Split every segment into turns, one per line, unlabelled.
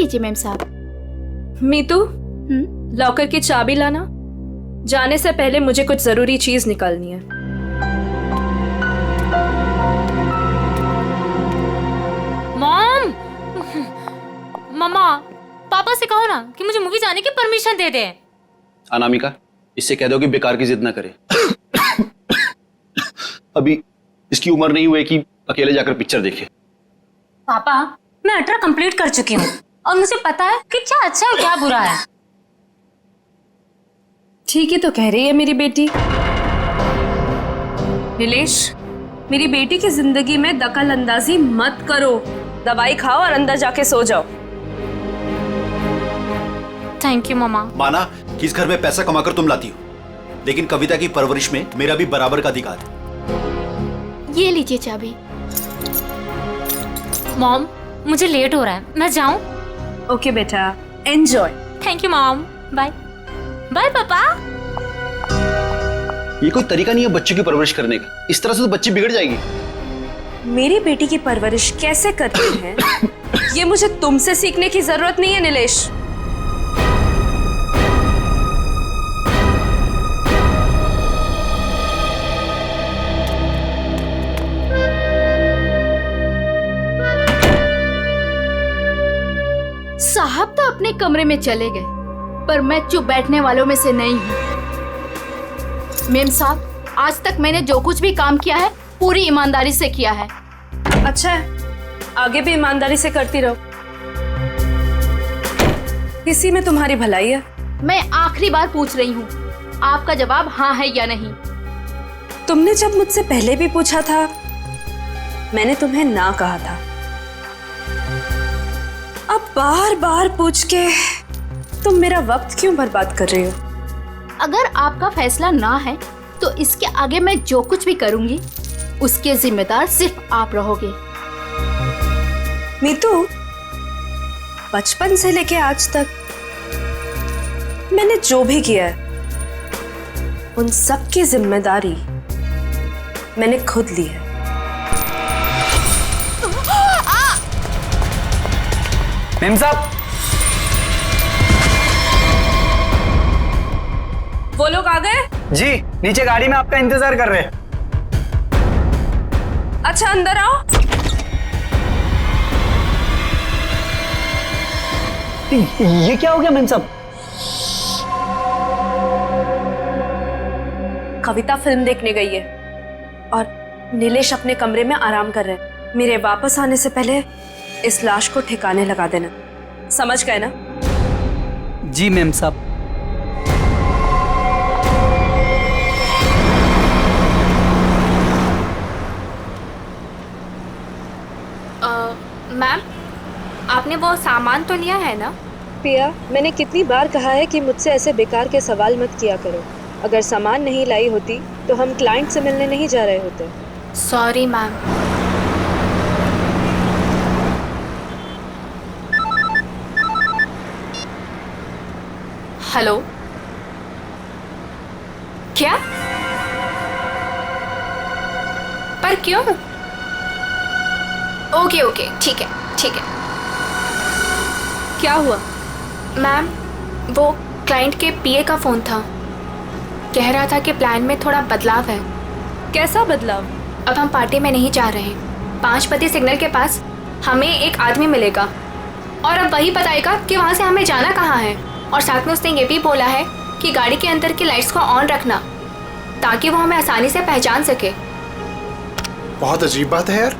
लीजिए मैम साहब।
मीतू, लॉकर की चाबी लाना। जाने से पहले मुझे कुछ जरूरी चीज निकालनी है।
मॉम, मम्मा, पापा से कहो ना कि मुझे मूवी जाने की परमिशन दे दे।
अनामिका, इससे कह दो कि बेकार की जिद ना करे। अभी इसकी उम्र नहीं हुई कि अकेले जाकर पिक्चर देखे।
पापा, मैं 18 कंप्लीट कर चुकी हूँ और मुझे पता है कि क्या अच्छा है और क्या बुरा है।
ठीक ही तो कह रही है मेरी बेटी। नीलेश, मेरी बेटी की जिंदगी में दखल अंदाजी मत करो। दवाई खाओ और अंदर जाके सो जाओ।
थैंक यू मम्मा।
माना कि इस घर में पैसा कमाकर तुम लाती हो, लेकिन कविता की परवरिश में मेरा भी बराबर का अधिकार है।
ये लीजिए चाबी।
मॉम, मुझे लेट हो रहा है, मैं जाऊं?
ओके बेटा, enjoy.
Thank you mom. Bye bye पापा।
ये कोई तरीका नहीं है बच्चे की परवरिश करने का। इस तरह से तो बच्ची बिगड़ जाएगी।
मेरी बेटी की परवरिश कैसे करते हैं ये मुझे तुमसे सीखने की जरूरत नहीं है नीलेश।
साहब तो अपने कमरे में चले गए, पर मैं चुप बैठने वालों में से नहीं हूँ। मेम साहब, आज तक मैंने जो कुछ भी काम किया है पूरी ईमानदारी से किया है।
अच्छा है, आगे भी ईमानदारी से करती रहो। इसी में तुम्हारी भलाई है।
मैं आखिरी बार पूछ रही हूँ, आपका जवाब हाँ है या नहीं?
तुमने जब मुझसे पहले भी पूछा था, मैंने तुम्हें ना कहा था। अब बार बार पूछ के तुम मेरा वक्त क्यों बर्बाद कर रही हो?
अगर आपका फैसला ना है तो इसके आगे मैं जो कुछ भी करूंगी उसके जिम्मेदार सिर्फ आप रहोगे।
मीतू, बचपन से लेके आज तक मैंने जो भी किया है उन सब की जिम्मेदारी मैंने खुद ली है।
मेम साहब,
वो लोग आ गए?
जी नीचे गाड़ी में आपका इंतजार कर रहे हैं।
अच्छा, अंदर आओ।
ये क्या हो गया मेम साहब?
कविता फिल्म देखने गई है और नीलेश अपने कमरे में आराम कर रहे हैं। मेरे वापस आने से पहले इस लाश को ठिकाने लगा देना, समझ गए ना?
जी मेम साहब।
मैम, आपने वो सामान तो लिया है ना?
पिया, मैंने कितनी बार कहा है कि मुझसे ऐसे बेकार के सवाल मत किया करो। अगर सामान नहीं लाई होती तो हम क्लाइंट से मिलने नहीं जा रहे होते।
Sorry ma'am. हेलो, क्या? पर क्यों? ओके ओके, ठीक है ठीक है।
क्या हुआ?
मैम, वो क्लाइंट के पीए का फ़ोन था। कह रहा था कि प्लान में थोड़ा बदलाव है।
कैसा बदलाव?
अब हम पार्टी में नहीं जा रहे। 5 बजे सिग्नल के पास हमें एक आदमी मिलेगा और अब वही बताएगा कि वहाँ से हमें जाना कहाँ है। और साथ में उसने ये भी बोला है कि गाड़ी के अंदर की लाइट्स को ऑन रखना ताकि वो हमें आसानी से पहचान सके।
बहुत अजीब बात है यार,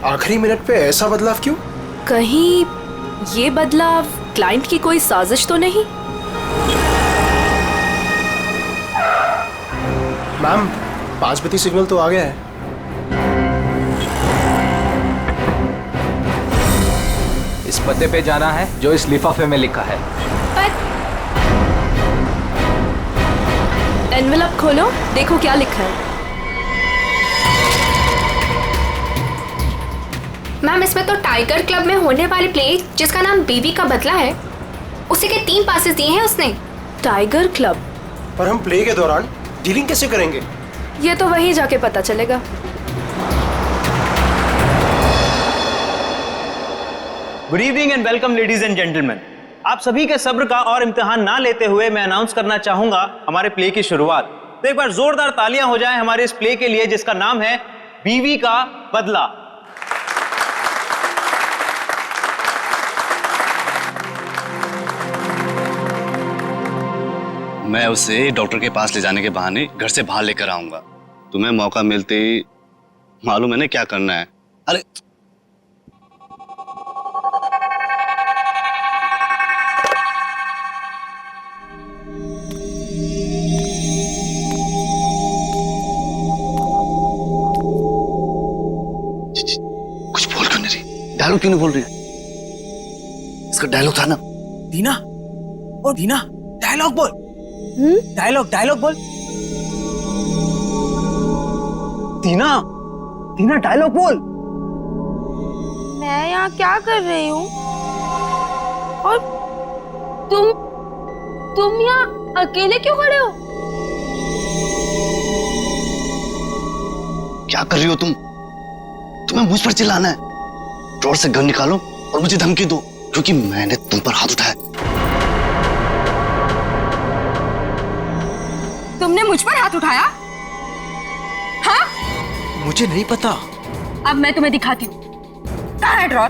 आखिरी मिनट पे ऐसा बदलाव क्यों?
कहीं ये बदलाव क्लाइंट की कोई साजिश तो नहीं?
मैम, 5 बजे सिग्नल तो आ गया है।
इस पते पे जाना है जो इस लिफाफे में लिखा है।
पर
एनवेलप खोलो, देखो क्या लिखा है।
मैम, इसमें तो टाइगर क्लब में होने वाले प्ले जिसका नाम बीवी का बदला है, उसी के 3 पासेस दिए हैं उसने।
Tiger club?
पर हम प्ले के दौरान डीलिंग कैसे करेंगे?
ये तो वहीं जाके पता चलेगा।
Good evening and welcome ladies and gentleman. आप सभी के सब्र का और इम्तिहान ना लेते हुए मैं अनाउंस करना चाहूंगा हमारे प्ले की शुरुआत। तो एक बार जोरदार तालियां हो जाएं हमारे इस प्ले के लिए जिसका नाम है बीवी का बदला।
मैं उसे डॉक्टर के पास ले जाने के बहाने घर से बाहर लेकर आऊंगा। तुम्हें मौका मिलते ही मालूम है ना क्या करना है। अरे कुछ बोल क्यों नहीं रही? डायलॉग क्यों नहीं बोल रही? इसका डायलॉग था ना।
दीना, ओ दीना, डायलॉग बोल। डायलॉग बोल। दीना, दीना डायलॉग बोल।
मैं यहाँ क्या कर रही हूँ? और तुम यहाँ अकेले क्यों खड़े हो?
क्या कर रही हो तुम? तुम्हें मुझ पर चिल्लाना है? ड्रॉर से गन निकालो और मुझे धमकी दो क्योंकि मैंने तुम पर हाथ उठाया।
तुमने मुझ पर हाथ उठाया? हाँ?
मुझे नहीं पता।
अब मैं तुम्हें दिखाती हूँ। कहाँ है ड्रॉर?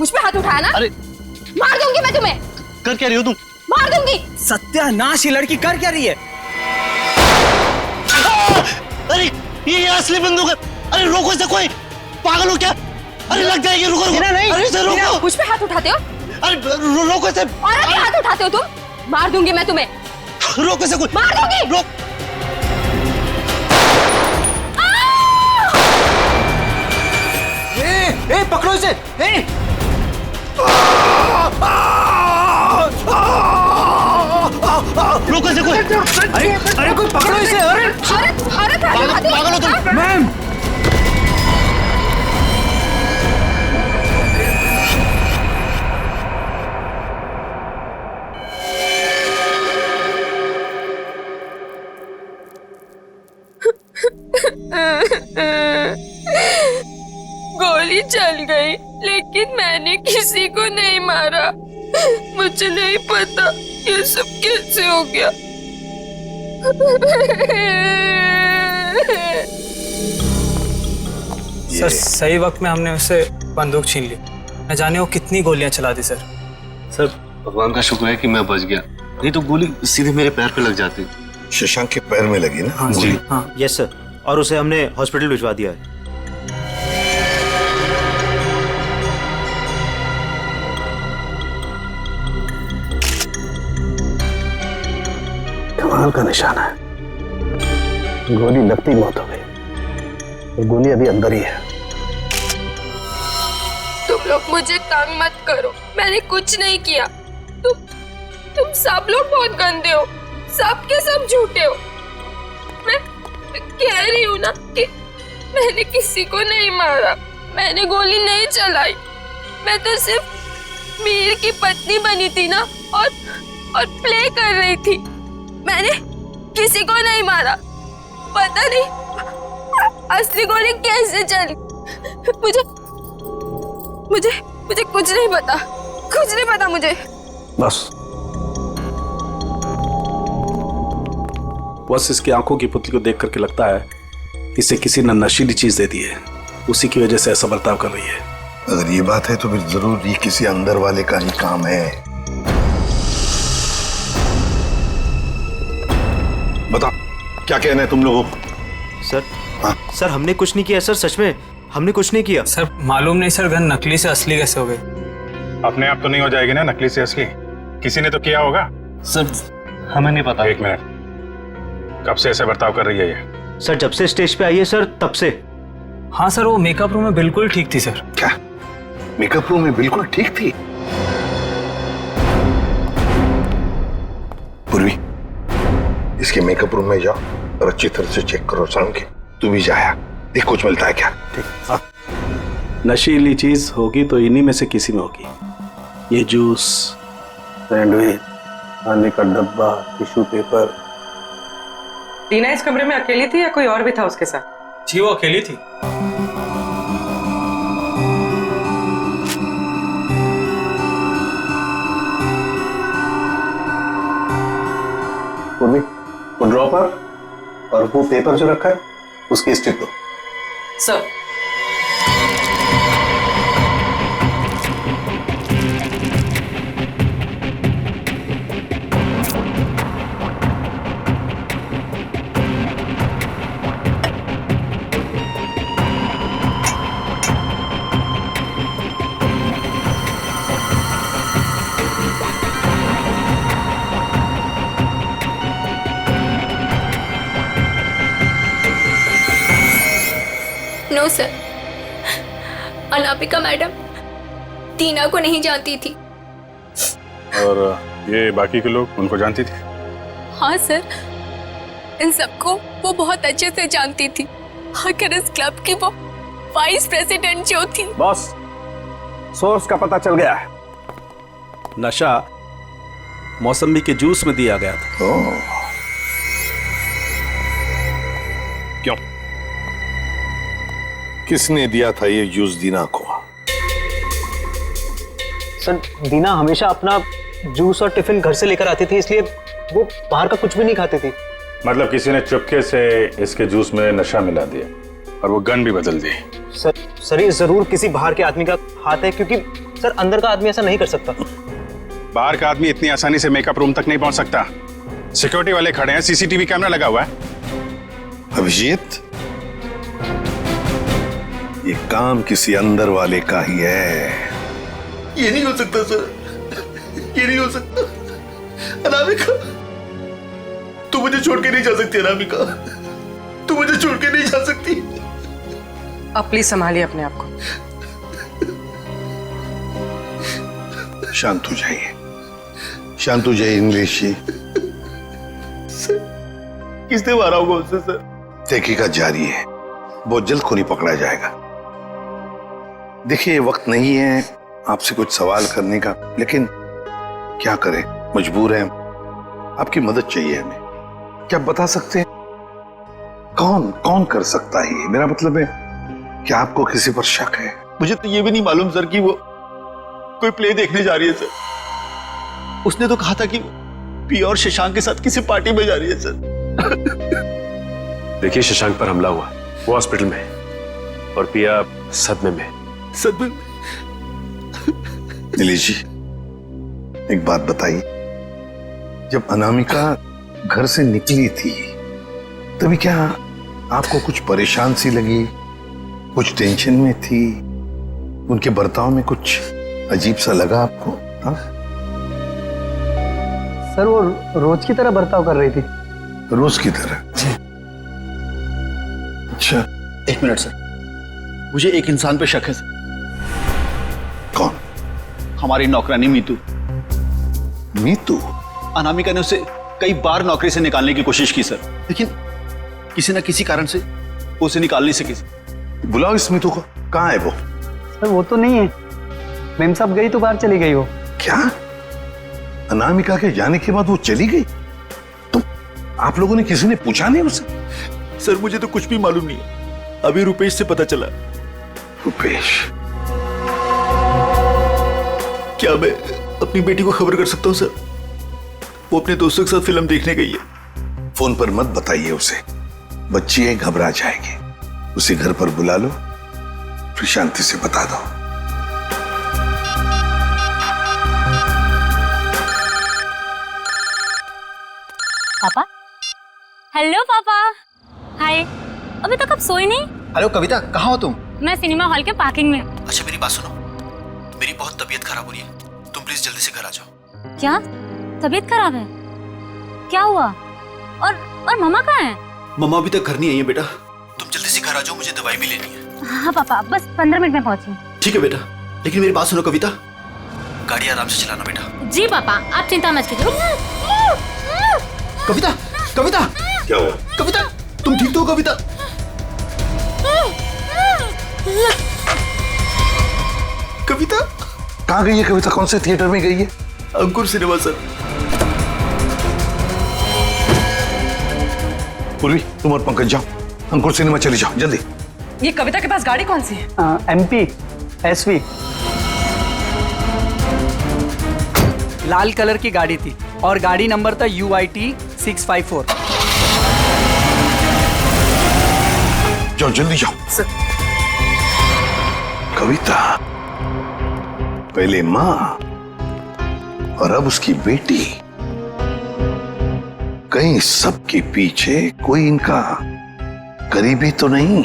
मुझ पे हाथ उठाया ना?
अरे
मार दूंगी मैं तुम्हें।
कर क्या रही हो तुम?
मार दूंगी।
सत्यानाश, ये लड़की कर क्या रही है?
अरे ये असली बंदूक है। अरे रोको इसे, कोई पागल हो क्या? अरे लग जाएगी, रुको रुको।
नहीं,
अरे इसे रोको।
मुझ पे हाथ उठाते हो?
अरे रोको इसे।
और अभी हाथ उठाते हो तुम? मार दूंगी मैं तुम्हें।
रोको इसे, कोई
मार दूंगी।
रोक।
ए पकड़ो इसे। ए
रोको इसे कोई।
अरे कोई पकड़ो इसे। अरे
पागल हो तुम?
मैम,
गोली चल गई लेकिन मैंने किसी को नहीं मारा। मुझे नहीं पता ये सब कैसे हो गया।
सर सही वक्त में हमने उससे बंदूक छीन ली। न जाने वो कितनी गोलियां चला दी सर।
सर भगवान का शुक्र है कि मैं बच गया, नहीं तो गोली सीधे मेरे पैर पे लग जाती।
शशांक के पैर में लगी ना?
हाँ जी हाँ।
यस सर, और उसे हमने हॉस्पिटल भिजवा दिया है।
कमाल का निशाना है। गोली लगती मौत हो गई और गोली अभी अंदर ही है।
तुम लोग मुझे तंग मत करो, मैंने कुछ नहीं किया। तुम सब लोग बहुत गंदे हो, सब के सब झूठे हो। मैं कह रही हूँ ना कि मैंने किसी को नहीं मारा, मैंने गोली नहीं चलाई। मैं तो सिर्फ मीर की पत्नी बनी थी ना और प्ले कर रही थी। मैंने किसी को नहीं मारा। पता नहीं असली गोली कैसे चली। मुझे कुछ नहीं पता, कुछ नहीं पता मुझे।
बस इसकी आंखों की पुतली को देख करके लगता है इसे किसी ने नशीली चीज दे दी है, उसी की वजह से ऐसा बर्ताव कर रही है।
अगर ये बात है तो फिर जरूर ये किसी अंदर वाले का ही काम है। बताओ क्या कहना है तुम लोगों को?
सर
हाँ?
सर हमने कुछ नहीं किया सर, सच में हमने कुछ नहीं किया।
सर मालूम नहीं सर, गन नकली से असली कैसे हो गई?
अपने आप तो नहीं हो जाएगी ना नकली से असली, किसी ने तो किया होगा।
सर हमें नहीं पता।
एक मिनट, कब से ऐसे बर्ताव कर रही है ये?
सर जब से स्टेज पे आई है सर तब से।
हाँ सर, वो मेकअप रूम में बिल्कुल ठीक थी सर।
क्या मेकअप रूम में बिल्कुल ठीक थी? पूर्वी, इसके मेकअप रूम में जाओ और अच्छी तरह से चेक करो। शाम के तू भी जाया, देख कुछ मिलता है क्या। ठीक।
नशीली चीज होगी तो इन्हीं में से किसी में होगी। ये जूस, सैंडविच, खाने का डब्बा, टिश्यू पेपर।
टीना इस कमरे में अकेली थी या कोई और भी था उसके साथ?
जी वो अकेली थी।
पूर्वी, वो ड्रॉपर और वो पेपर जो रखा है उसकी स्टिक दो।
Sir.
No sir, Anamika madam Tina को नहीं जानती थी।
और ये बाकी के लोग उनको जानती थी?
हाँ सर, इन सबको वो बहुत अच्छे से जानती थी। आखिर इस क्लब की वो वाइस प्रेसिडेंट जो थी।
बॉस, सोर्स का पता चल गया है। नशा मौसमी के जूस में दिया गया था।
क्यों? किसने दिया था ये जूस दीना को?
सर, दीना हमेशा अपना जूस और टिफिन घर से लेकर आती थी, इसलिए वो बाहर का कुछ भी नहीं खाती थी।
मतलब किसी ने चुपके से इसके जूस में नशा मिला दिया और वो गन भी बदल दी।
सर ये जरूर किसी बाहर के आदमी का हाथ है, क्योंकि सर अंदर का आदमी ऐसा नहीं कर सकता।
बाहर का आदमी इतनी आसानी से मेकअप रूम तक नहीं पहुंच सकता। सिक्योरिटी वाले खड़े हैं, सीसीटीवी कैमरा लगा हुआ है।
अभिजीत, ये काम किसी अंदर वाले का ही है।
ये नहीं हो सकता सर, ये नहीं हो सकता। अनामिका, तू मुझे छोड़ के नहीं जा सकती। अनामिका, तू मुझे छोड़ के नहीं जा सकती।
आप प्लीज संभालिए अपने आप को।
शांत हो जाइए, शांत हो जाइए इंग्लिश जी।
किसने मारा होगा उससे सर?
तहकीकात जारी है, बहुत जल्द खूनी पकड़ा जाएगा। देखिए, वक्त नहीं है आपसे कुछ सवाल करने का, लेकिन क्या करें, मजबूर हैं। आपकी मदद चाहिए हमें। क्या आप बता सकते हैं कौन कौन कर सकता है ये? मेरा मतलब है, क्या आपको किसी पर शक है?
मुझे तो ये भी नहीं मालूम सर कि वो कोई प्ले देखने जा रही है सर। उसने तो कहा था कि पिया और शशांक के साथ किसी पार्टी में जा रही है सर।
देखिए, शशांक पर हमला हुआ, वो हॉस्पिटल में है और पिया सदमे में।
सदमे?
नीलेश जी, एक बात बताइए, जब अनामिका घर से निकली थी तभी क्या आपको कुछ परेशान सी लगी, कुछ टेंशन में थी? उनके बर्ताव में कुछ अजीब सा लगा आपको? हाँ
सर, वो रोज की तरह बर्ताव कर रही थी।
रोज की तरह? अच्छा,
एक मिनट सर, मुझे एक इंसान पे शक है सर।
कौन?
हमारी नौकरानी मीतू।
मीतू?
अनामिका ने उसे कई बार नौकरी से निकालने की कोशिश की सर, लेकिन किसी न किसी कारण से वो उसे निकाल नहीं सकी।
बुलाओ इस मीतू को। कहाँ है वो?
सर वो तो नहीं है, मेम साहब गई तो बाहर चली गई वो।
क्या? अनामिका के जाने के बाद वो चली गई? तो आप लोगों ने किसी ने पूछा नहीं उसे?
सर मुझे तो कुछ भी मालूम नहीं है, अभी रुपेश से पता चला।
रुपेश?
क्या मैं अपनी बेटी को खबर कर सकता हूँ सर? वो अपने दोस्तों के साथ फिल्म देखने गई है।
फोन पर मत बताइए उसे, बच्ची है, घबरा जाएगी। उसे घर पर बुला लो, फिर शांति से बता दो।
पापा? हेलो पापा। हाय, अभी तक आप सोए नहीं?
हेलो कविता, कहाँ हो तुम?
मैं सिनेमा हॉल के पार्किंग में।
अच्छा मेरी बात सुनो, मेरी बहुत तबीयत खराब हो रही है, तुम प्लीज जल्दी से घर आ जाओ।
क्या तबीयत खराब है? क्या हुआ? और मम्मा कहाँ है?
मम्मा अभी तक घर नहीं आई है बेटा, तुम जल्दी से घर आ जाओ, मुझे दवाई भी लेनी है।
हाँ पापा, बस 15 मिनट में पहुंची।
ठीक है बेटा, लेकिन मेरी बात सुनो कविता, गाड़ी आराम से चलाना बेटा।
जी पापा, आप चिंता मत कीजिए।
कविता, कविता,
क्या हुआ?
कविता, तुम ठीक तो हो कविता? कविता
कहाँ गई है? कविता कौन से थिएटर में गई है?
अंकुर सिनेमा सर।
पूर्वी, तुम और पंकज जाओ, अंकुर सिनेमा चली जाओ जल्दी।
ये कविता के पास गाड़ी कौन सी है?
MP SV लाल कलर की गाड़ी थी और गाड़ी नंबर था UIT 654।
जाओ जल्दी जाओ। कविता पहले मां और अब उसकी बेटी, कहीं सबके पीछे कोई इनका करीबी तो नहीं?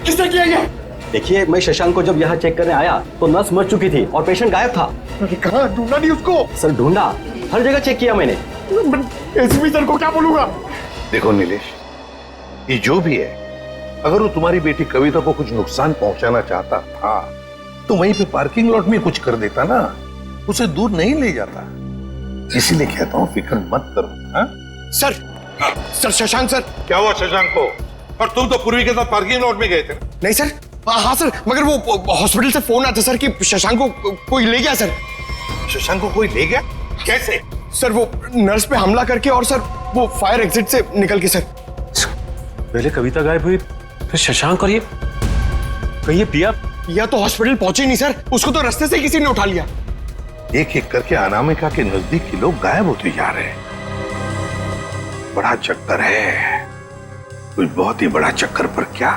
किसने किया ये? देखिए, मैं शशांक को जब यहाँ चेक करने आया तो नर्स मर चुकी थी और पेशेंट गायब था।
कहाँ ढूंढा नहीं उसको?
सर ढूंढा, हर जगह चेक किया मैंने।
एसपी सर को क्या बोलूंगा? देखो नीलेश, ये जो भी है, अगर वो तुम्हारी बेटी कविता को कुछ नुकसान पहुंचाना चाहता था तो वहीं पे पार्किंग लॉट में कुछ कर देता ना, उसे दूर नहीं ले जाता। इसीलिए कहता हूँ फिक्र मत करो। हाँ?
Sir Shashank sir.
क्या हुआ शशांक को? और तुम तो पूर्वी के साथ पार्किंग लॉट में गए थे।
नहीं सर, हाँ सर, मगर वो हॉस्पिटल से फोन आता सर कि शशांक को कोई ले गया सर।
शशांक को कोई ले गया? कैसे?
सर वो नर्स पे हमला करके और सर वो फायर एग्जिट से निकल के। सर
पहले कविता गायब हुई, फिर शशांक, और ये कहिए पिया
तो हॉस्पिटल पहुंचे नहीं सर, उसको तो रास्ते से किसी ने उठा लिया।
एक एक करके अनामिका के नजदीक के लोग गायब होते जा रहे हैं। बड़ा चक्कर है, कुछ बहुत ही बड़ा चक्कर। पर क्या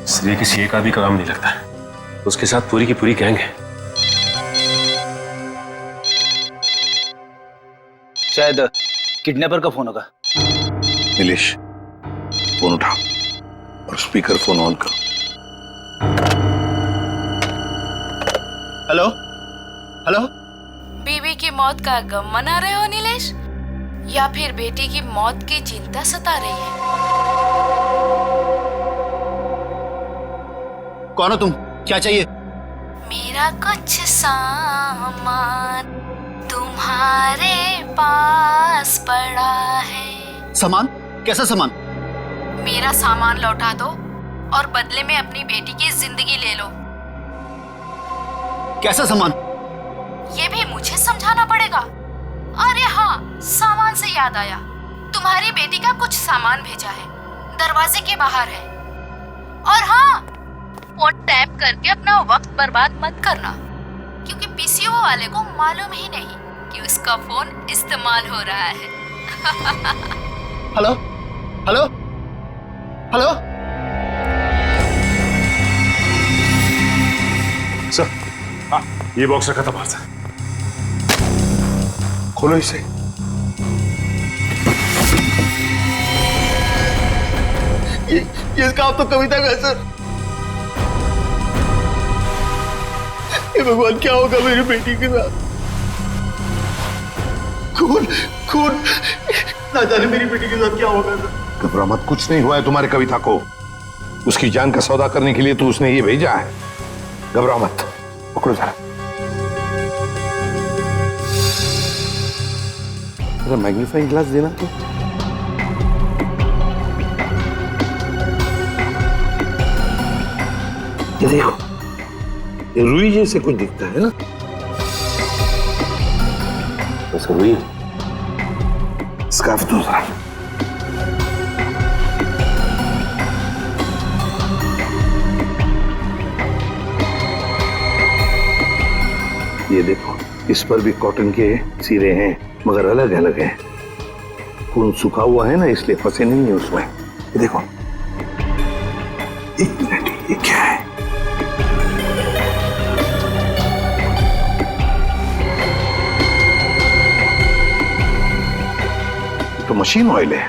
इसलिए किसी एक आदमी का काम नहीं लगता, उसके साथ पूरी की पूरी गैंग है।
शायद किडनैपर का फोन होगा।
नीलेश, फोन उठाओ और स्पीकर फोन ऑन करो।
Hello hello.
बीवी की मौत का गम मना रहे हो नीलेश, या फिर बेटी की मौत की चिंता सता रही है?
कौन हो तुम? क्या चाहिए?
मेरा कुछ सामान तुम्हारे पास पड़ा है।
सामान? कैसा सामान?
मेरा सामान लौटा दो और बदले में अपनी बेटी की जिंदगी ले लो।
कैसा सामान?
ये भी मुझे समझाना पड़ेगा? अरे हाँ, सामान से याद आया, तुम्हारी बेटी का कुछ सामान भेजा है, दरवाजे के बाहर है। और हाँ, फोन टैप करके अपना वक्त बर्बाद मत करना, क्योंकि पीसीओ वाले को मालूम ही नहीं कि उसका फोन इस्तेमाल हो रहा है।
Hello hello hello.
सर, हाँ, ये बॉक्स रखा था बाहर से।
खोलो इसे।
ये इसका आप तो कविता का है सर। ये भगवान, क्या होगा मेरी बेटी के साथ? खून खून, ना जाने मेरी बेटी के साथ क्या होगा सर।
घबरा मत, कुछ नहीं हुआ है तुम्हारी कविता को। उसकी जान का सौदा करने के लिए तो उसने ये भेजा है। घबरा मत, पकड़ो जरा। मैग्नीफाइंग ग्लास देना तो। ये देखो, ये रुई जैसे कुछ दिखता है ना?
तो रुई
स्कार्फ दूसरा। ये देखो, इस पर भी कॉटन के सिरे हैं, मगर अलग अलग हैं। खून सूखा हुआ है ना, इसलिए फंसे नहीं है उसमें। ये देखो, एक मिनट, ये क्या है? तो मशीन ऑयल है।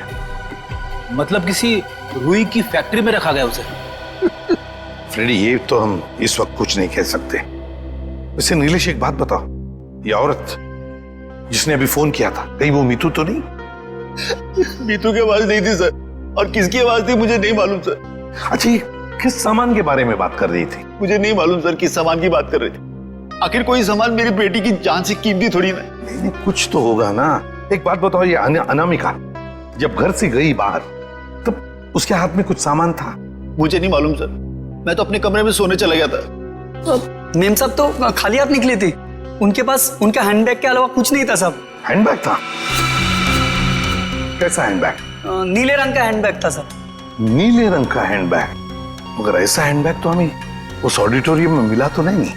मतलब किसी रुई की फैक्ट्री में रखा गया उसे।
फ्रेडी, ये तो हम इस वक्त कुछ नहीं कह सकते। वैसे नीलेश, एक बात बताओ, ये औरत जिसने अभी फोन किया था, कहीं वो मीतू तो नहीं?
बीतू की आवाज नहीं थी सर, और किसकी आवाज थी मुझे नहीं मालूम सर।
अच्छा, ये किस सामान के बारे में बात कर रही थी?
मुझे नहीं मालूम सर किस सामान की बात कर रही थी। आखिर कोई सामान मेरी बेटी की जान से कीमती थोड़ी ना।
नहीं, कुछ तो होगा ना। एक बात बताओ, ये अनामिका जब घर से गई बाहर तब उसके हाथ में कुछ सामान था?
मुझे नहीं मालूम सर, मैं तो अपने कमरे में सोने चला गया था।
मेम साहब तो खाली हाथ निकली थी, उनके पास उनका हैंडबैग के अलावा कुछ नहीं था साहब।
हैंडबैग था? कैसा हैंडबैग?
नीले रंग का हैंडबैग था सर।
नीले रंग का हैंडबैग? मगर ऐसा हैंडबैग तो हमें उस ऑडिटोरियम में मिला तो नहीं।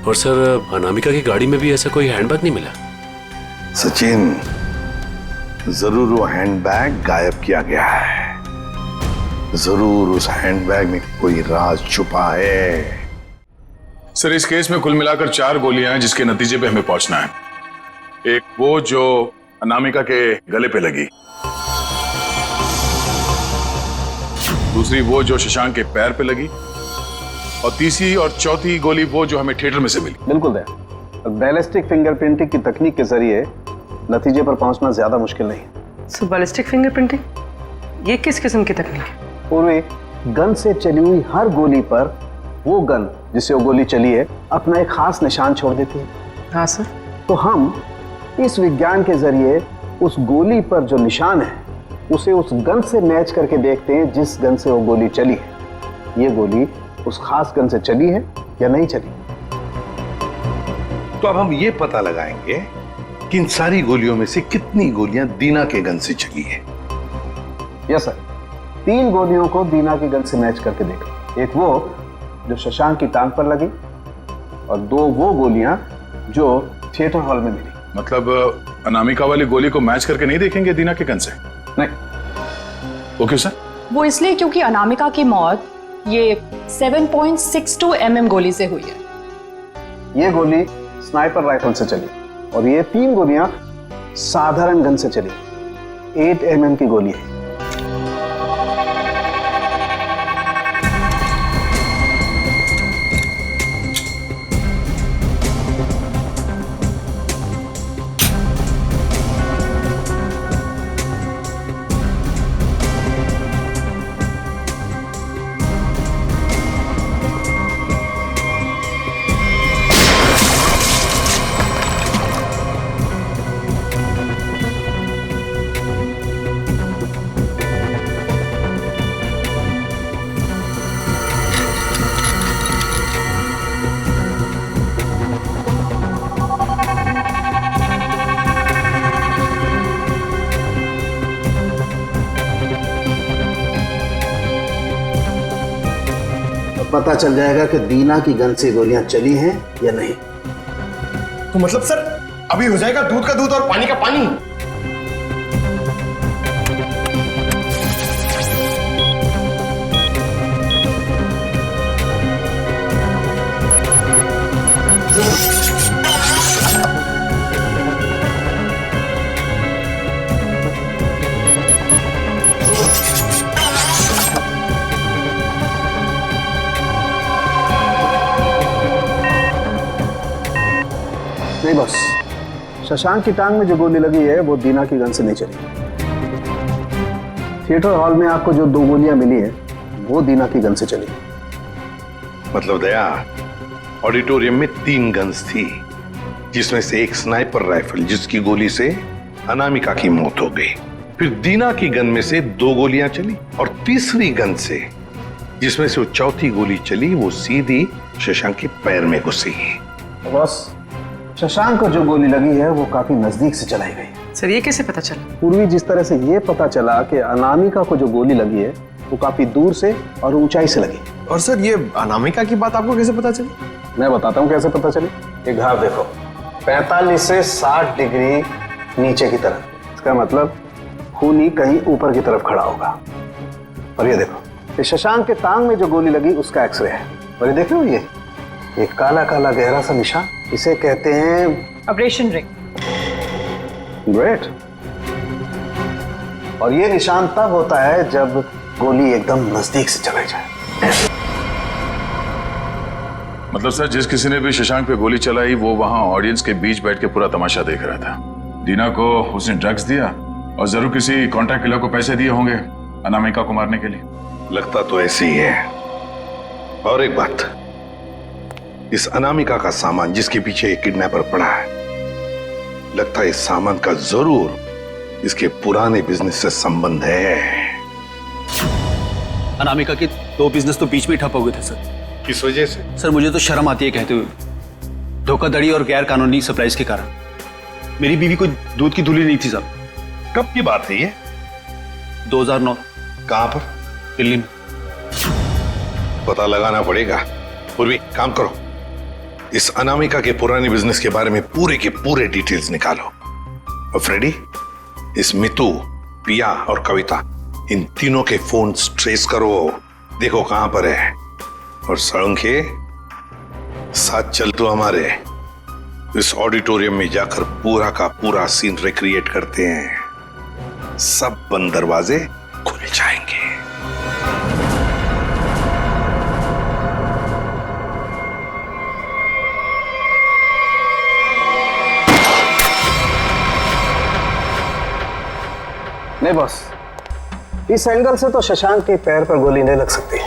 और सर, अनामिका की गाड़ी में भी ऐसा कोई हैंडबैग नहीं मिला।
सचिन, जरूर वो हैंडबैग गायब किया गया है। जरूर उस हैंडबैग में कोई राज छुपा है।
सर, इस केस में कुल मिलाकर 4 गोलियां हैं जिसके नतीजे पे हमें पहुंचना है। एक वो जो अनामिका के गले पे लगी, दूसरी वो जो शशांक के पैर पे लगी, और तीसरी और चौथी गोली वो जो हमें थिएटर में से मिली।
बिल्कुल दया, बैलिस्टिक फिंगरप्रिंटिंग की तकनीक के जरिए नतीजे पर पहुंचना ज्यादा मुश्किल नहीं है।
सो बैलिस्टिक फिंगरप्रिंटिंग, ये किस किस्म की तकनीक है?
पूर्वी गन से चली हुई हर गोली पर वो गन जिससे वो गोली चली है अपना एक खास निशान छोड़ देती है।
हाँ सर।
तो हम इस विज्ञान के जरिए उस गोली पर जो निशान है उसे उस गन से मैच करके देखते हैं जिस गन से वो गोली चली है। ये गोली उस खास गन से चली है या नहीं चली।
तो अब हम ये पता लगाएंगे कि इन सारी गोलियों में से कितनी गोलियां दीना के गन से चली है।
यस सर, 3 गोलियों को दीना की गन से मैच करके देखा। एक वो जो शशांक की टांग पर लगी, और 2 वो गोलियां जो थिएटर हॉल में मिली।
मतलब अनामिका वाली गोली को मैच करके नहीं देखेंगे दीना के गन से?
नहीं।
वो क्यों सर?
वो इसलिए क्योंकि अनामिका की मौत ये 7.62 mm गोली से हुई है।
ये गोली स्नाइपर राइफल से चली, और ये 3 गोलियां साधारण गन से चली। 8 mm की गोली है। पता चल जाएगा कि दीना की गन से गोलियां चली हैं या नहीं।
तो मतलब सर अभी हो जाएगा दूध का दूध और पानी का पानी।
नहीं बस, शशांक की टांग में जो गोली लगी है वो दीना की गन से नहीं चली। थिएटर हॉल में आपको जो 2 गोलियां मिली है वो दीना की गन से चली।
मतलब दया, ऑडिटोरियम में 3 गन्स थी, जिसमें से एक स्नाइपर राइफल जिसकी गोली से अनामिका की मौत हो गई। फिर दीना की गन में से 2 गोलियां चली, और तीसरी गन से जिसमें से वो चौथी गोली चली वो सीधी शशांक के पैर में घुसी।
बस शशांक को जो गोली लगी है वो काफी नजदीक से चलाई गई।
सर ये कैसे पता चला?
पूर्वी जिस तरह से ये पता चला कि अनामिका को जो गोली लगी है वो काफी दूर से और ऊंचाई से लगी।
और सर ये अनामिका की बात आपको कैसे पता चली?
मैं बताता हूँ कैसे पता चली। ये घाव देखो, 45 से 60 डिग्री नीचे की तरफ। इसका मतलब खूनी कहीं ऊपर की तरफ खड़ा होगा। और ये देखो, ये शशांक के टांग में जो गोली लगी उसका एक्सरे है। और ये देख रहे हो, ये काला काला गहरा सा निशान, इसे कहते हैं
अब्रेशन रिंग।
ग्रेट। और ये निशान तब होता है जब गोली एकदम नजदीक से चलाई जाए।
मतलब सर, जिस किसी ने भी शशांक पे गोली चलाई वो वहां ऑडियंस के बीच बैठ के पूरा तमाशा देख रहा था। दीना को उसने ड्रग्स दिया और जरूर किसी कॉन्ट्रैक्ट किलर को पैसे दिए होंगे अनामिका को मारने के लिए।
लगता तो ऐसे ही है। और एक बात, इस अनामिका का सामान जिसके पीछे एक किडनैपर पड़ा है, लगता है इस सामान का जरूर इसके पुराने बिजनेस से संबंध है।
अनामिका के 2 बिजनेस तो बीच में ठप हो गए थे सर।
किस वजह से?
सर मुझे तो शर्म आती है कहते हुए, धोखाधड़ी और गैर कानूनी सप्लाईज के कारण। मेरी बीवी कोई दूध की धुली नहीं थी साहब।
कब की बात है ये?
2009।
कहां पर?
दिल्ली में।
पता लगाना पड़ेगा। पूर्वी काम करो, इस अनामिका के पुराने बिजनेस के बारे में पूरे के पूरे डिटेल्स निकालो। और फ्रेडी, इस मितू, पिया और कविता, इन तीनों के फोन ट्रेस करो, देखो कहां पर है। और सड़ंखे, साथ चल तो हमारे इस ऑडिटोरियम में जाकर पूरा का पूरा सीन रिक्रिएट करते हैं। सब बंद दरवाजे खुल जाएंगे।
नहीं बॉस, इस एंगल से तो शशांक के पैर पर गोली नहीं लग सकती।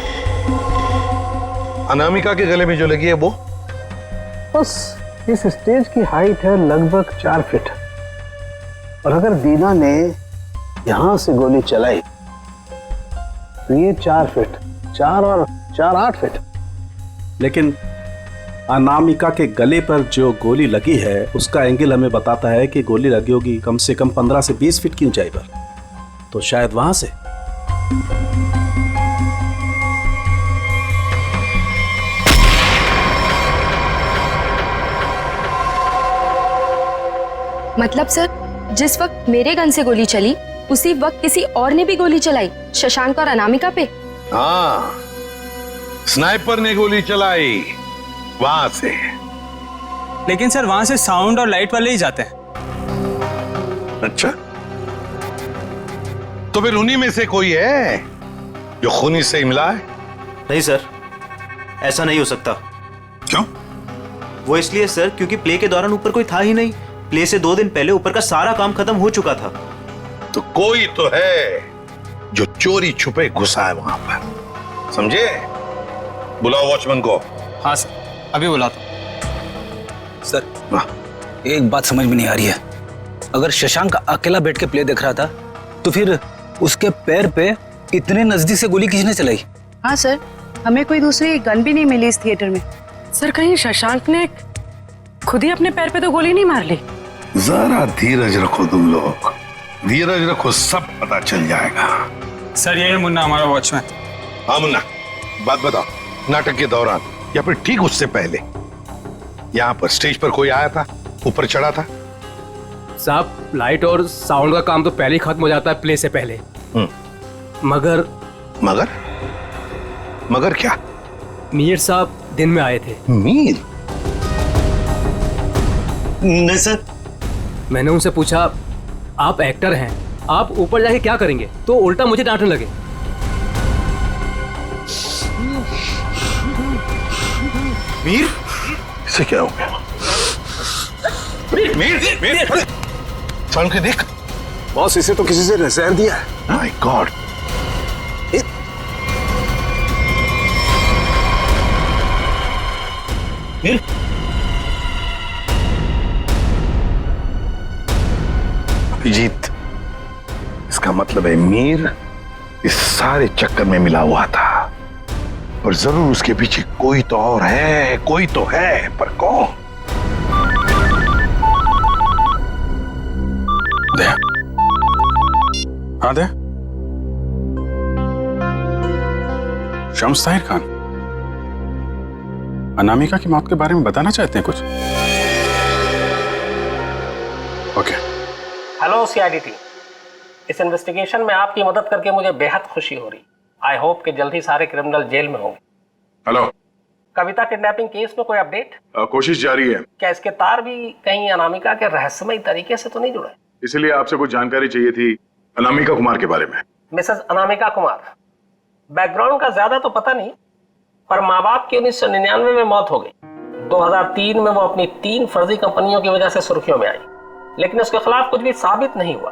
अनामिका के गले में जो लगी है वो?
बस इस स्टेज की हाइट है लगभग 4 फीट, और अगर दीना ने यहां से गोली चलाई तो ये 4 फीट, 4 और 4 8 फीट।
लेकिन अनामिका के गले पर जो गोली लगी है उसका एंगल हमें बताता है कि गोली लगी होगी कम से कम 15 से 20 फीट की ऊंचाई पर, तो शायद वहां से।
मतलब सर, जिस वक्त मेरे गन से गोली चली उसी वक्त किसी और ने भी गोली चलाई शशांक और अनामिका पे?
हाँ, स्नाइपर ने गोली चलाई वहां से।
लेकिन सर वहां से साउंड और लाइट वाले ही जाते हैं।
अच्छा, तो फिर उन्हीं में से कोई है जो खूनी से ही मिला है?
नहीं सर, ऐसा नहीं हो सकता।
क्यों?
वो इसलिए सर क्योंकि प्ले के दौरान ऊपर कोई था ही नहीं। प्ले से 2 दिन पहले ऊपर का सारा काम खत्म हो चुका था।
तो कोई तो है जो चोरी छुपे घुसा है वहां पर, समझे? बुलाओ वॉचमैन को।
हाँ सर, अभी बुलाता हूं।
सर एक बात समझ में नहीं आ रही है, अगर शशांक अकेला बैठ के प्ले देख रहा था तो फिर उसके पैर पे इतने नजदीक से गोली किसने चलाई?
हाँ सर, हमें कोई दूसरी गन भी नहीं मिली इस थिएटर में। सर कहीं शशांक ने खुद ही अपने पैर पे तो गोली नहीं मार ली?
जरा धीरज रखो तुम लोग, धीरज रखो, सब पता चल जाएगा।
सर ये है मुन्ना, हमारा वॉचमैन।
हाँ मुन्ना, बात बताओ, नाटक के दौरान या फिर ठीक उससे पहले यहाँ पर स्टेज पर कोई आया था, ऊपर चढ़ा था?
साहब लाइट और साउंड का काम तो पहले ही खत्म हो जाता है प्ले से पहले। मगर
मगर मगर क्या?
मीर साहब दिन में आए थे।
मीर?
नहीं सर। मैंने उनसे पूछा, आप एक्टर हैं, आप ऊपर जाके क्या करेंगे? तो उल्टा मुझे डांटने लगे।
मीर? इसे क्या हो गया? मीर, मीर, मीर, चल के देख।
बॉस, इसे तो किसी से नजर दिया है।
My God.
मीर?
अभिजीत, इसका मतलब है मीर इस सारे चक्कर में मिला हुआ था, और जरूर उसके पीछे कोई तो और है, कोई तो है, पर कौन?
दे। हाँ दे। शम्स ताहिर खान, अनामिका की मौत के बारे में बताना चाहते हैं कुछ? ओके।
हेलो सीआईडी टीम, इस इन्वेस्टिगेशन में आपकी मदद करके मुझे बेहद खुशी हो रही। आई होप कि जल्द ही सारे क्रिमिनल जेल में होंगे।
हेलो।
कविता किडनैपिंग केस में कोई अपडेट?
कोशिश जारी है।
क्या इसके तार भी कहीं अनामिका के रहस्यमय तरीके से तो नहीं जुड़े?
इसलिए आपसे कुछ जानकारी चाहिए थी अनामिका कुमार के बारे में।
मिसेस अनामिका कुमार, बैकग्राउंड का ज्यादा तो पता नहीं, पर माँ बाप की 1999 में मौत हो गई। 2003 में वो अपनी 3 फर्जी कंपनियों की वजह से सुर्खियों में आई, लेकिन उसके खिलाफ कुछ भी साबित नहीं हुआ।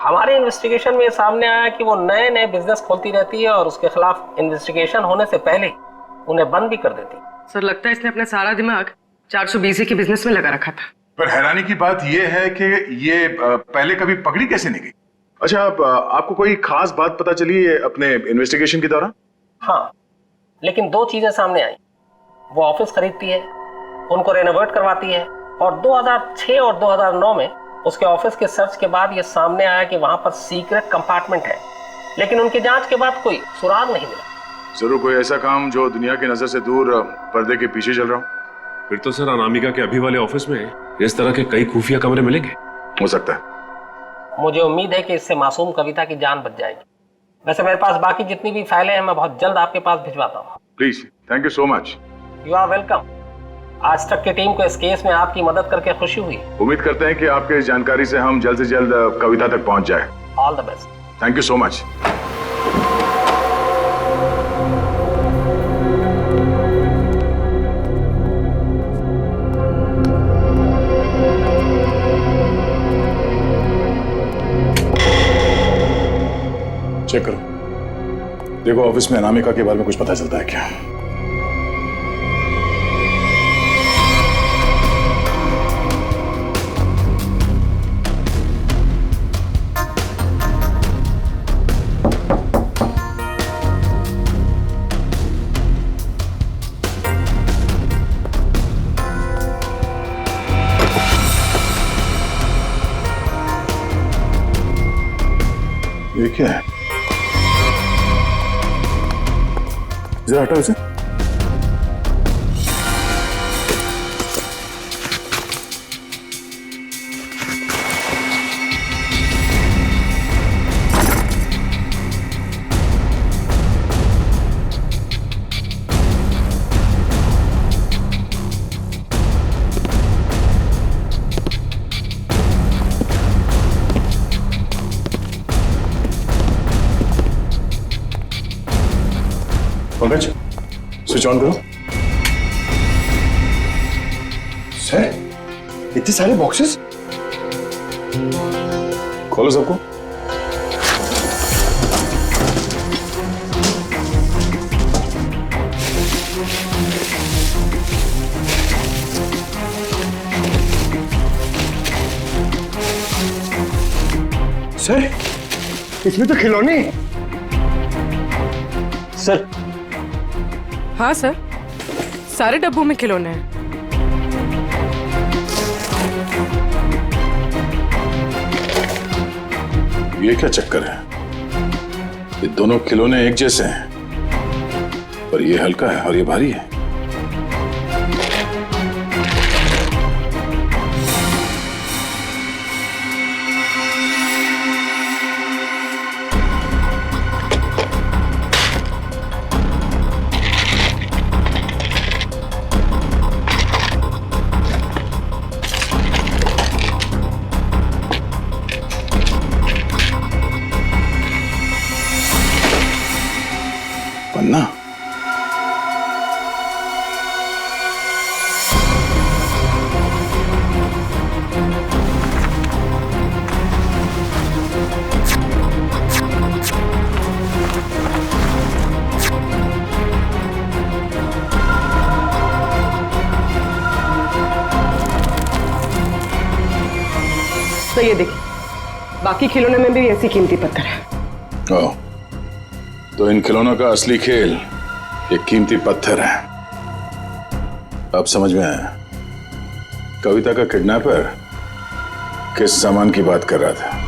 हमारे इन्वेस्टिगेशन में सामने आया कि वो नए नए बिजनेस खोलती रहती है और उसके खिलाफ इन्वेस्टिगेशन होने से पहले उन्हें बंद भी कर देती।
सर लगता है इसने अपना सारा दिमाग 420 के बिजनेस में लगा रखा था।
पर हैरानी की बात यह है कि ये पहले कभी पकड़ी कैसे नहीं गई? अच्छा, आपको कोई खास बात पता चली है अपने इन्वेस्टिगेशन के दौरान?
हाँ, लेकिन 2 चीजें सामने आई। वो ऑफिस खरीदती है, उनको रेनोवेट करवाती है, और 2006 और 2009 में उसके ऑफिस के सर्च के बाद ये सामने आया कि वहां पर सीक्रेट कंपार्टमेंट है, लेकिन उनकी जांच के बाद कोई सुराग नहीं मिला।
जरूर कोई ऐसा काम जो दुनिया की नजर से दूर पर्दे के पीछे चल रहा हो।
फिर तो सर अनामिका के अभी वाले ऑफिस में इस तरह के कई खुफिया कमरे मिलेंगे।
हो सकता है।
मुझे उम्मीद है कि इससे मासूम कविता की जान बच जाएगी। वैसे मेरे पास बाकी जितनी भी फाइलें हैं मैं बहुत जल्द आपके पास भिजवाता हूँ।
Please, thank you so much.
You are welcome. आज तक की टीम को इस केस में आपकी मदद करके खुशी हुई।
उम्मीद करते हैं कि आपके इस जानकारी से हम जल्द से जल्द कविता तक पहुंच जाए।
All the best.
Thank you so much. Check करो, देखो ऑफिस में अनामिका के बारे में कुछ पता चलता है क्या? ये क्या है? जरा हटाओ इसे। पंकज, स्विच ऑन करो।
सर, इतने सारे बॉक्सेस?
खोलो सबको।
सर, इसमें तो खिलौने।
सर।
हाँ सर, सारे डब्बों में खिलौने हैं।
ये क्या चक्कर है? ये दोनों खिलौने एक जैसे हैं, पर ये हल्का है और ये भारी है। पन्ना?
तो ये देखिए, बाकी खिलौने में भी ऐसी कीमती पत्थर है।
ओह, तो इन खिलौनों का असली खेल ये कीमती पत्थर है। अब समझ में आया कविता का किडनैपर किस सामान की बात कर रहा था।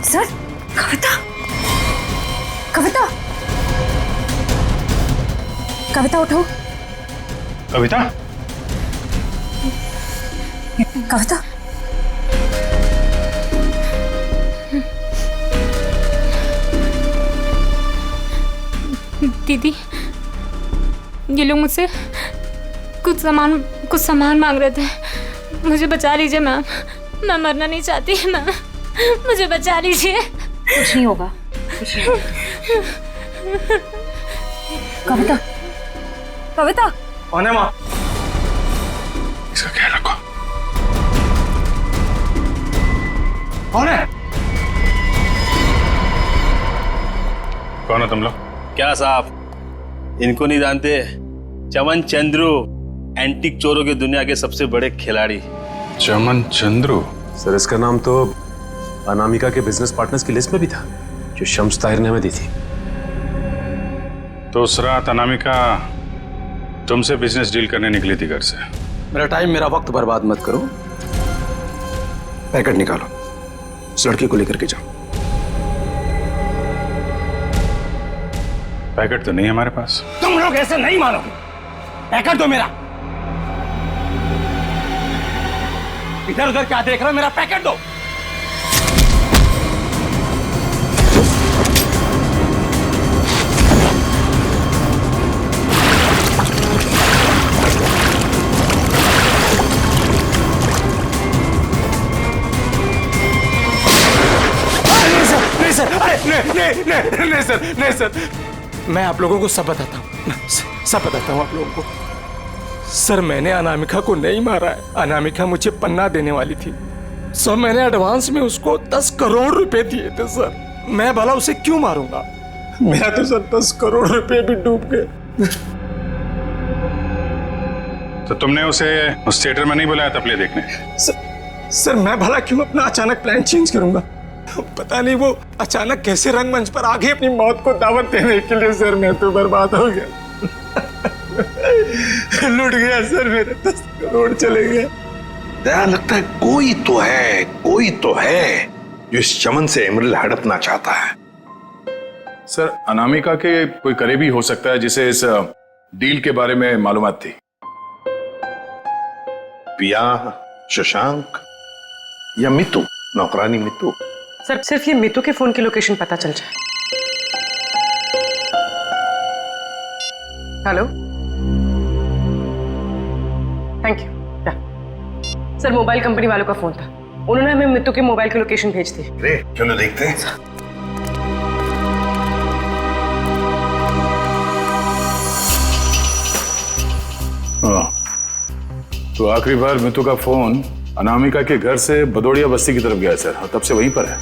सर, कविता, कविता, कविता उठो।
कविता?
कविता,
दीदी, ये लोग मुझसे कुछ सामान मांग रहे थे।
मुझे बचा लीजिए मैम, मैं मरना नहीं चाहती मैम, मुझे बचा लीजिए।
कुछ नहीं होगा, कुछ नहीं होगा। कविता, कविता
कौन है माँ?
इसका ख्याल रखो।
कौन है?
कौन हो तुम लोग?
क्या साहब, इनको नहीं जानते? चमन चंद्रू, एंटीक चोरों की दुनिया के सबसे बड़े खिलाड़ी।
चमन चंद्रू?
सर इसका नाम तो अनामिका के बिजनेस पार्टनर्स की लिस्ट में भी था, जो शम्स ताहिर ने हमें दी थी।
तो उस रात अनामिका तुमसे बिजनेस डील करने निकली थी घर से।
मेरा टाइम, मेरा वक्त बर्बाद मत करो। पैकेट निकालो, इस लड़की को लेकर के जाओ।
पैकेट तो नहीं हमारे पास।
तुम लोग ऐसे नहीं मानोगे। पैकेट दो मेरा। इधर उधर क्या देख रहे हो? मेरा पैकेट दो। नहीं सर, नहीं सर, मैं आप लोगों को सब बताता हूँ, सब बताता हूँ आप लोगों को। सर मैंने अनामिका को नहीं मारा है। अनामिका मुझे पन्ना देने वाली थी सर। मैंने एडवांस में उसको 10 करोड़ रुपए दिए थे सर। मैं भला उसे क्यों मारूंगा? मेरा तो सर 10 करोड़ रुपए भी डूब गए।
तो तुमने उसे उस थिएटर में नहीं बुलाया था प्ले देखने?
सर मैं भला क्यों अपना अचानक प्लान चेंज करूंगा? पता नहीं वो अचानक कैसे रंगमंच पर आ गई अपनी मौत को दावत देने के लिए। सर मैं तो बर्बाद हो गया। लुट गया सर, मेरे 10 करोड़ चले गए।
दया, लगता है कोई तो है जो इस चमन से एमरल्ड हड़पना चाहता है।
सर अनामिका के कोई करीबी हो सकता है जिसे इस डील के बारे में मालूमात थी।
पिया, शशांक या मितू, नौकरानी मितू।
सर सिर्फ ये मितू के फोन की लोकेशन पता चल जाए। Hello, thank you. Sir mobile company वालों का फोन था, उन्होंने हमें मितू के मोबाइल की लोकेशन भेज दी।
अरे क्यों ना देखते हैं।
तो आखिरी बार मितू का फोन अनामिका के घर से बदौड़िया बस्ती की तरफ गया सर, और तब से वहीं पर है।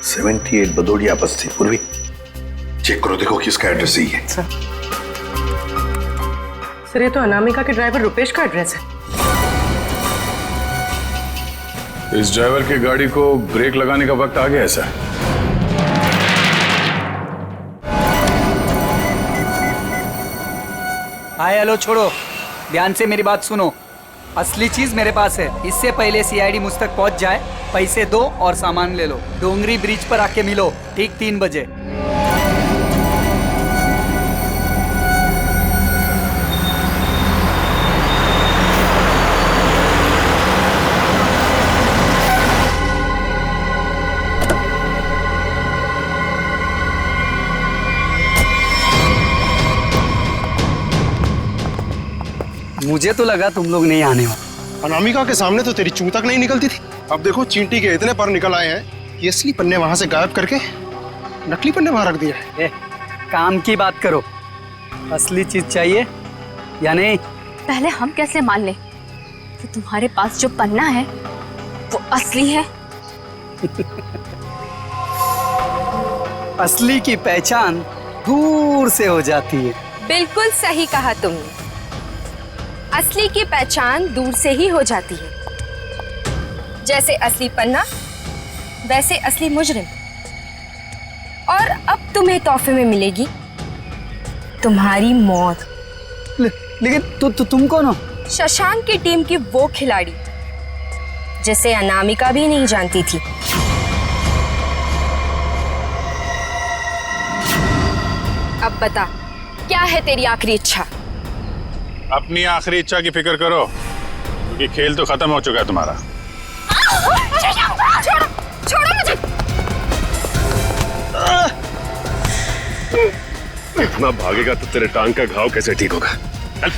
78 बदौड़िया बस्ती। पूर्वी चेक करो, देखो किसका एड्रेस ही है।
सर ये तो अनामिका के ड्राइवर रुपेश का एड्रेस है।
इस ड्राइवर की गाड़ी को ब्रेक लगाने का वक्त आ गया है सर।
हाय हेलो छोड़ो, ध्यान से मेरी बात सुनो। असली चीज मेरे पास है। इससे पहले सीआईडी मुझ तक पहुंच जाए, पैसे दो और सामान ले लो। डोंगरी ब्रिज पर आके मिलो ठीक 3 बजे। मुझे तो लगा तुम लोग नहीं आने वाले।
अनामिका के सामने तो तेरी चूं तक नहीं निकलती थी। अब देखो चींटी के इतने पर निकल आए हैं कि असली पन्ने वहां से गायब करके नकली पन्ने वहां रख दिए।
काम की बात करो, असली चीज चाहिए या नहीं?
पहले हम कैसे मान लें कि तुम्हारे पास जो पन्ना है वो असली है?
असली की पहचान दूर से हो जाती है।
बिल्कुल सही कहा तुमने, असली की पहचान दूर से ही हो जाती है। जैसे असली पन्ना वैसे असली मुजरिम। और अब तुम्हें तोहफे में मिलेगी तुम्हारी मौत।
लेकिन तुम कौन हो?
शशांक की टीम की वो खिलाड़ी जिसे अनामिका भी नहीं जानती थी। अब बता, क्या है तेरी आखिरी इच्छा?
अपनी आखिरी इच्छा की फिक्र करो, क्योंकि खेल तो खत्म हो चुका है तुम्हारा।
छोड़ो मुझे।
इतना भागेगा तो तेरे टांग का घाव कैसे ठीक होगा? चल।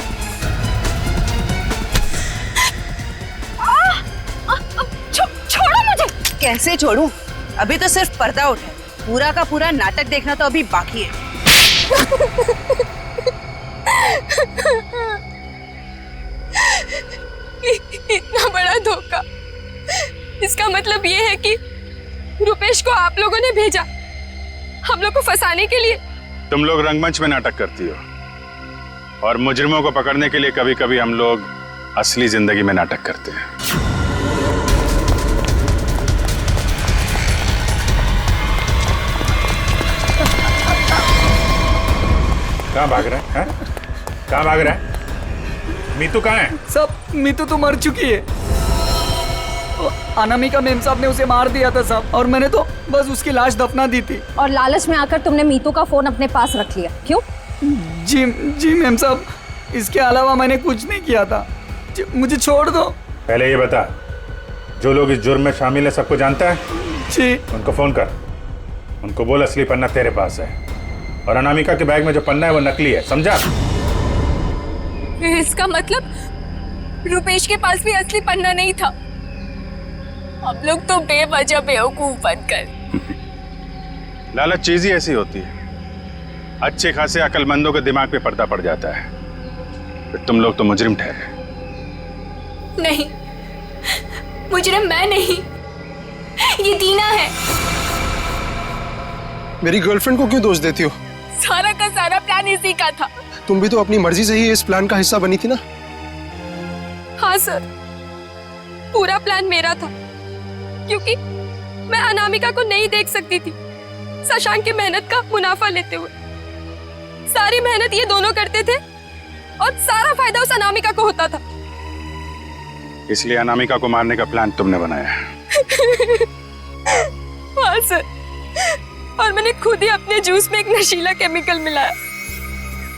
कैसे छोड़ूं? अभी तो सिर्फ पर्दा उठा है, पूरा का पूरा नाटक देखना तो अभी बाकी है।
इतना बड़ा धोखा, इसका मतलब ये है कि रुपेश को आप लोगों ने भेजा हम लोग को फंसाने के लिए।
तुम लोग रंगमंच में नाटक करती हो और मुजरिमों को पकड़ने के लिए कभी कभी हम लोग असली जिंदगी में नाटक करते हैं। कहाँ भाग रहा है? कहाँ भाग रहा है? मीतू कहाँ है?
सब मीतू तो मर चुकी है। अनामिका मेम साहब ने उसे मार दिया था साहब, और मैंने तो बस उसकी लाश दफना दी थी।
और लालच में आकर तुमने मीतू का फोन अपने पास रख लिया, क्यों?
जी मेम साहब, इसके अलावा मैंने कुछ नहीं किया था। मुझे छोड़ दो।
पहले ये बता, जो लोग इस जुर्म में शामिल है सबको जानता है?
जी।
उनको फोन कर, उनको बोल असली पन्ना तेरे पास है और अनामिका के बैग में जो पन्ना है वो नकली है, समझा?
इसका मतलब रुपेश के पास भी असली पन्ना नहीं था। हम लोग तो बेवजह बेवकूफ बनकर।
लालच चीज ही ऐसी होती है, अच्छे खासे अकलमंदों के दिमाग पे पर्दा पड़ जाता है, फिर तुम लोग तो मुजरिम ठहरे।
नहीं, मुजरिम मैं नहीं, ये दीना है।
मेरी गर्लफ्रेंड को क्यों दोष देती हो?
सारा का सारा प्लान इसी का था।
तुम भी तो अपनी मर्जी से ही इस प्लान का हिस्सा बनी थी ना?
हाँ सर, पूरा प्लान मेरा था, क्योंकि मैं अनामिका को नहीं देख सकती थी शशांक की मेहनत का मुनाफा लेते हुए। सारी मेहनत ये दोनों करते थे और सारा फायदा उस अनामिका को होता था।
इसलिए अनामिका को मारने का प्लान तुमने बनाया है।
हाँ सर, और मैंने खुद ही अपने जूस में एक नशीला केमिकल मिलाया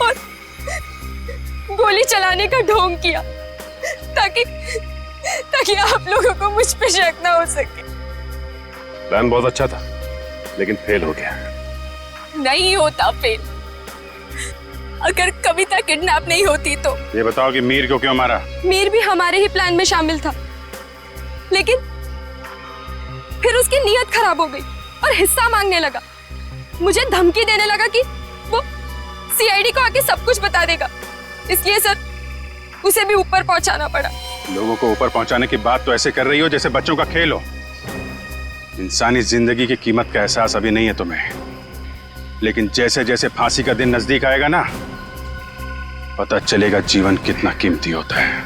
और गोली चलाने का ढोंग किया ताकि आप लोगों को मुझ पे शक ना हो सके।
प्लान बहुत अच्छा था, लेकिन फेल हो गया।
नहीं होता फेल। अगर कविता किडनैप नहीं होती तो।
ये बताओ कि मीर को क्यों मारा?
मीर भी हमारे ही प्लान में शामिल था, लेकिन फिर उसकी नीयत खराब हो गई और हिस्सा मांगने लगा। मुझे धमकी देने लगा कि वो सीआईडी को आके सब कुछ बता देगा। इसलिए सर, उसे भी ऊपर पहुंचाना पड़ा।
लोगों को ऊपर पहुंचाने की बात तो ऐसे कर रही हो जैसे बच्चों का खेल हो। इंसानी जिंदगी की कीमत का एहसास अभी नहीं है तुम्हें, लेकिन जैसे जैसे फांसी का दिन नजदीक आएगा ना, पता चलेगा जीवन कितना कीमती होता है।